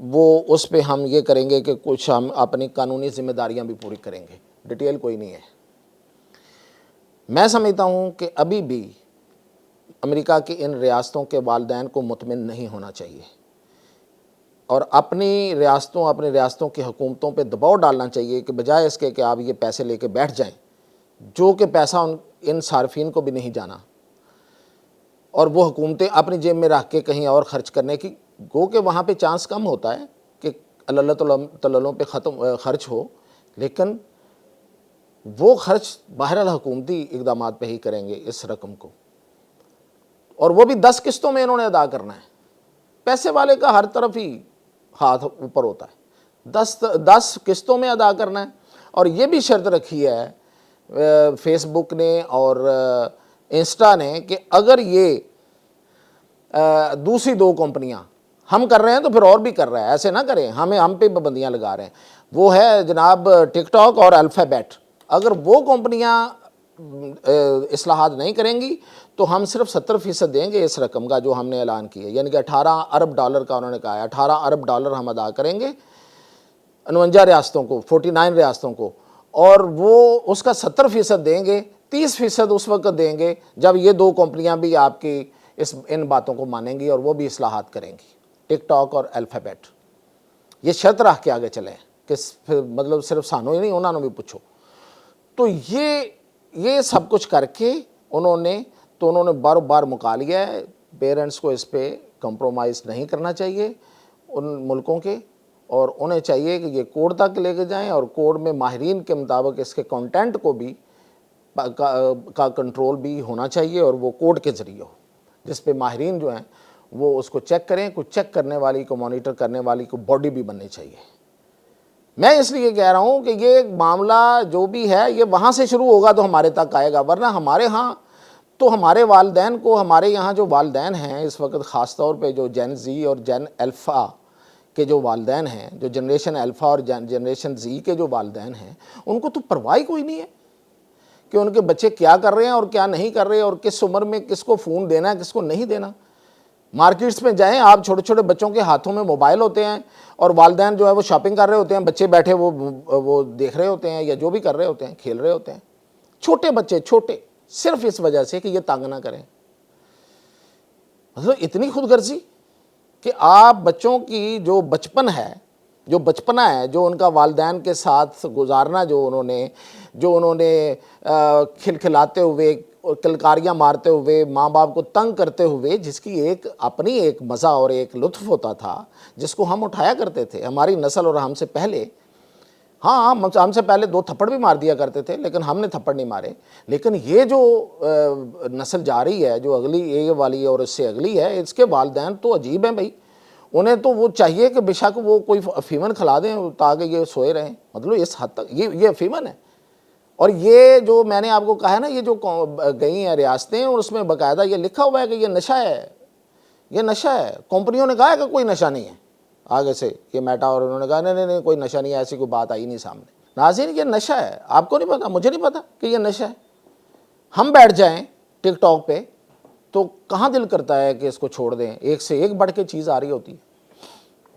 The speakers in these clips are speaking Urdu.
وہ اس پہ ہم یہ کریں گے کہ کچھ ہم اپنی قانونی ذمہ داریاں بھی پوری کریں گے، ڈیٹیل کوئی نہیں ہے۔ میں سمجھتا ہوں کہ ابھی بھی امریکہ کی ان ریاستوں کے والدین کو مطمئن نہیں ہونا چاہیے، اور اپنی ریاستوں کی حکومتوں پہ دباؤ ڈالنا چاہیے کہ بجائے اس کے کہ آپ یہ پیسے لے کے بیٹھ جائیں، جو کہ پیسہ ان صارفین کو بھی نہیں جانا، اور وہ حکومتیں اپنی جیب میں رکھ کے کہیں اور خرچ کرنے کی، گو کہ وہاں پہ چانس کم ہوتا ہے کہ اللہ تعالیٰ پہ خرچ ہو، لیکن وہ خرچ بہرحال حکومتی اقدامات پہ ہی کریں گے اس رقم کو، اور وہ بھی 10 قسطوں میں انہوں نے ادا کرنا ہے۔ پیسے والے کا ہر طرف ہی ہاتھ اوپر ہوتا ہے، 10 قسطوں میں ادا کرنا ہے، اور یہ بھی شرط رکھی ہے فیس بک نے اور انسٹا نے کہ اگر یہ دوسری 2 کمپنیاں ہم کر رہے ہیں تو پھر اور بھی کر رہا ہے، ایسے نہ کریں ہم پہ پابندیاں لگا رہے ہیں۔ وہ ہے جناب ٹک ٹاک اور الفابیٹ، اگر وہ کمپنیاں اصلاحات نہیں کریں گی تو ہم صرف 70% دیں گے اس رقم کا جو ہم نے اعلان کیا ہے، یعنی کہ $18 ارب کا انہوں نے کہا ہے، $18 ارب ہم ادا کریں گے 49 ریاستوں کو، 49 ریاستوں کو، اور وہ اس کا 70% دیں گے، 30% اس وقت دیں گے جب یہ 2 کمپنیاں بھی آپ کی ان باتوں کو مانیں گی اور وہ بھی اصلاحات کریں گی، ٹک ٹاک اور الفابیٹ۔ یہ شرط رکھ کے آگے چلیں کہ مطلب صرف سانو ہی نہیں، انہوں نے بھی پوچھو۔ تو یہ سب کچھ کر کے انہوں نے بار بار مکا لیا ہے، پیرنٹس کو اس پہ کمپرومائز نہیں کرنا چاہیے ان ملکوں کے، اور انہیں چاہیے کہ یہ کوڈ تک لے کے جائیں، اور کوڈ میں ماہرین کے مطابق اس کے کنٹینٹ کو بھی کا کنٹرول بھی ہونا چاہیے، اور وہ کوڈ کے ذریعے ہو جس پہ ماہرین جو ہیں وہ اس کو چیک کریں، کچھ چیک کرنے والی کو، مانیٹر کرنے والی کو باڈی بھی بننی چاہیے۔ میں اس لیے کہہ رہا ہوں کہ یہ معاملہ جو بھی ہے یہ وہاں سے شروع ہوگا تو ہمارے تک آئے گا، ورنہ ہمارے ہاں تو ہمارے والدین کو، ہمارے یہاں جو والدین ہیں اس وقت خاص طور پہ جو جین زی اور جین الفا کے جو والدین ہیں، جو جنریشن الفا اور جنریشن زی کے جو والدین ہیں، ان کو تو پرواہ کوئی نہیں ہے کہ ان کے بچے کیا کر رہے ہیں اور کیا نہیں کر رہے، اور کس عمر میں کس کو فون دینا ہے کس کو نہیں دینا۔ مارکیٹس میں جائیں آپ، چھوٹے چھوٹے بچوں کے ہاتھوں میں موبائل ہوتے ہیں، اور والدین جو ہے وہ شاپنگ کر رہے ہوتے ہیں، بچے بیٹھے وہ دیکھ رہے ہوتے ہیں یا جو بھی کر رہے ہوتے ہیں، کھیل رہے ہوتے ہیں، چھوٹے بچے، چھوٹے، صرف اس وجہ سے کہ یہ تنگ نہ کریں۔ مطلب اتنی خود غرضی کہ آپ بچوں کی جو بچپنا ہے، جو ان کا والدین کے ساتھ گزارنا، جو انہوں نے کھلکھلاتے ہوئے، کلکاریاں مارتے ہوئے، ماں باپ کو تنگ کرتے ہوئے، جس کی اپنی ایک مزہ اور ایک لطف ہوتا تھا، جس کو ہم اٹھایا کرتے تھے، ہماری نسل اور ہم سے پہلے، ہاں ہم سے پہلے 2 تھپڑ بھی مار دیا کرتے تھے، لیکن ہم نے تھپڑ نہیں مارے۔ لیکن یہ جو نسل جا رہی ہے، جو اگلی یہ والی اور اس سے اگلی ہے، اس کے والدین تو عجیب ہیں بھائی، انہیں تو وہ چاہیے کہ بے شک وہ کوئی افیمن کھلا دیں تاکہ یہ سوئے رہیں، مطلب اس حد تک یہ افیمن ہے۔ اور یہ جو میں نے آپ کو کہا ہے نا، یہ جو گئی ہیں ریاستیں، اور اس میں باقاعدہ یہ لکھا ہوا ہے کہ یہ نشہ ہے، یہ نشہ ہے۔ کمپنیوں نے کہا ہے کہ کوئی نشہ نہیں ہے، آگے سے یہ میٹا اور انہوں نے کہا نہیں کوئی نشہ نہیں ہے، ایسی کوئی بات آئی نہیں سامنے۔ ناظرین یہ نشہ ہے، آپ کو نہیں پتا، مجھے نہیں پتا کہ یہ نشہ ہے۔ ہم بیٹھ جائیں ٹک ٹاک پہ تو کہاں دل کرتا ہے کہ اس کو چھوڑ دیں، ایک سے ایک بڑھ کے چیز آ رہی ہوتی ہے،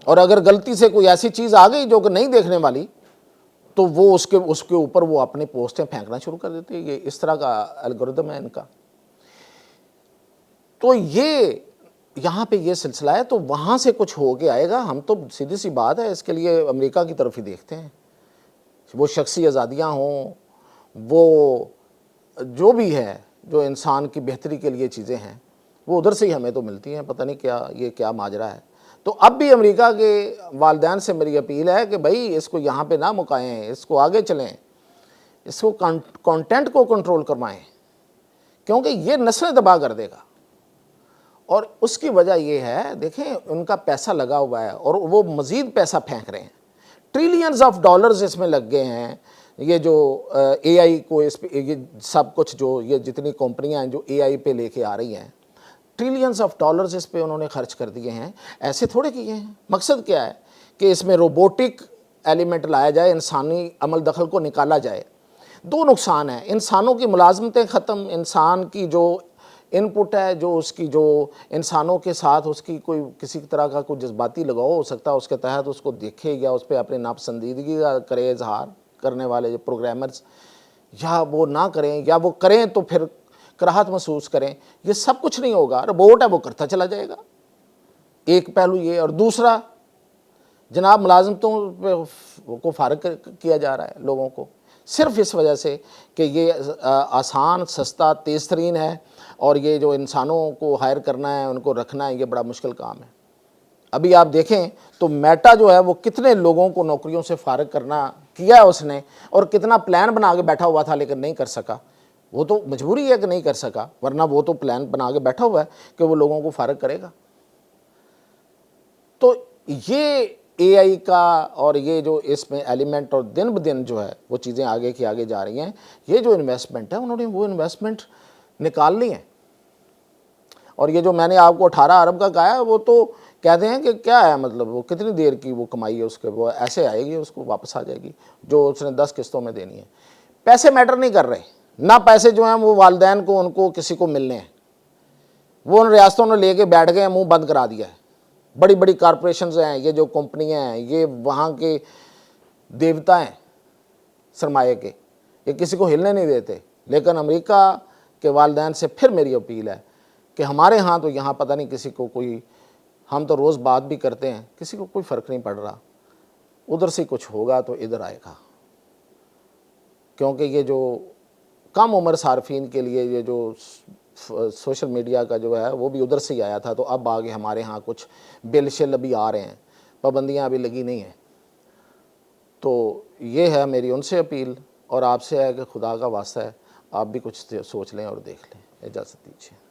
اور اگر غلطی سے کوئی ایسی چیز آ گئی جو کہ نہیں دیکھنے والی تو وہ اس کے اوپر وہ اپنی پوسٹیں پھینکنا شروع کر دیتے ہیں۔ یہ اس طرح کا الگوریتم ہے ان کا۔ تو یہاں پہ یہ سلسلہ ہے، تو وہاں سے کچھ ہو کے آئے گا۔ ہم تو سیدھی سی بات ہے، اس کے لیے امریکہ کی طرف ہی دیکھتے ہیں، وہ شخصی آزادیاں ہوں، وہ جو بھی ہے، جو انسان کی بہتری کے لیے چیزیں ہیں، وہ ادھر سے ہی ہمیں تو ملتی ہیں۔ پتہ نہیں کیا ماجرا ہے۔ تو اب بھی امریکہ کے والدین سے میری اپیل ہے کہ بھائی اس کو یہاں پہ نہ مکائیں، اس کو آگے چلیں، اس کو کانٹینٹ کو کنٹرول کروائیں، کیونکہ یہ نسلیں تباہ کر دے گا۔ اور اس کی وجہ یہ ہے، دیکھیں ان کا پیسہ لگا ہوا ہے اور وہ مزید پیسہ پھینک رہے ہیں، ٹریلینز آف ڈالرز اس میں لگ گئے ہیں۔ یہ جو اے آئی کو اس پہ، یہ سب کچھ جو یہ جتنی کمپنیاں ہیں جو اے آئی پہ لے کے آ رہی ہیں، ٹریلینز آف ڈالرز اس پہ انہوں نے خرچ کر دیے ہیں۔ ایسے تھوڑے کیے ہیں۔ مقصد کیا ہے کہ اس میں روبوٹک ایلیمنٹ لایا جائے، انسانی عمل دخل کو نکالا جائے۔ 2 نقصان ہیں، انسانوں کی ملازمتیں ختم، انسان کی جو ان پٹ ہے جو اس کی جو انسانوں کے ساتھ اس کی کوئی کسی طرح کا کوئی جذباتی لگاؤ ہو سکتا ہے، اس کے تحت اس کو دیکھے یا اس پہ اپنی ناپسندیدگی کا کرے اظہار کرنے والے جو پروگرامرز، یا وہ نہ کریں یا وہ کریں تو پھر کراہت محسوس کریں، یہ سب کچھ نہیں ہوگا۔ روبوٹ ہے وہ کرتا چلا جائے گا، ایک پہلو یہ۔ اور دوسرا جناب ملازمتوں کو فارغ کیا جا رہا ہے لوگوں کو، صرف اس وجہ سے کہ یہ آسان، سستا، تیز ترین ہے، اور یہ جو انسانوں کو ہائر کرنا ہے، ان کو رکھنا ہے، یہ بڑا مشکل کام ہے۔ ابھی آپ دیکھیں تو میٹا جو ہے وہ کتنے لوگوں کو نوکریوں سے فارغ کرنا کیا ہے اس نے، اور کتنا پلان بنا کے بیٹھا ہوا تھا لیکن نہیں کر سکا۔ وہ تو مجبوری ہے کہ نہیں کر سکا، ورنہ وہ تو پلان بنا کے بیٹھا ہوا ہے کہ وہ لوگوں کو فارغ کرے گا۔ تو یہ اے آئی کا اور یہ جو اس میں ایلیمنٹ اور دن بدن جو ہے وہ چیزیں آگے کی آگے جا رہی ہیں، یہ جو انویسٹمنٹ ہے انہوں نے وہ انویسٹمنٹ نکالنی ہے۔ اور یہ جو میں نے آپ کو 18 ارب کا کہا ہے، وہ تو کہتے ہیں کہ کیا ہے مطلب وہ کتنی دیر کی وہ کمائی ہے اس کے، وہ ایسے آئے گی، اس کو واپس آ جائے گی جو اس نے 10 قسطوں میں دینی ہے۔ پیسے میٹر نہیں کر رہے، نہ پیسے جو ہیں وہ والدین کو ان کو کسی کو ملنے ہیں، وہ ان ریاستوں نے لے کے بیٹھ گئے ہیں، منہ بند کرا دیا ہے۔ بڑی بڑی کارپوریشنز ہیں، یہ جو کمپنیاں ہیں، یہ وہاں کے دیوتا ہیں سرمایہ کے، یہ کسی کو ہلنے نہیں دیتے۔ لیکن امریکہ کے والدین سے پھر میری اپیل ہے کہ ہمارے ہاں تو یہاں پتہ نہیں کسی کو کوئی، ہم تو روز بات بھی کرتے ہیں، کسی کو کوئی فرق نہیں پڑ رہا، ادھر سے کچھ ہوگا تو ادھر آئے گا۔ کیونکہ یہ جو کم عمر صارفین کے لیے یہ جو سوشل میڈیا کا جو ہے وہ بھی ادھر سے ہی آیا تھا، تو اب آگے ہمارے ہاں کچھ بل شل ابھی آ رہے ہیں، پابندیاں ابھی لگی نہیں ہیں۔ تو یہ ہے میری ان سے اپیل، اور آپ سے ہے کہ خدا کا واسطہ ہے آپ بھی کچھ سوچ لیں اور دیکھ لیں۔ اجازت دیجیے۔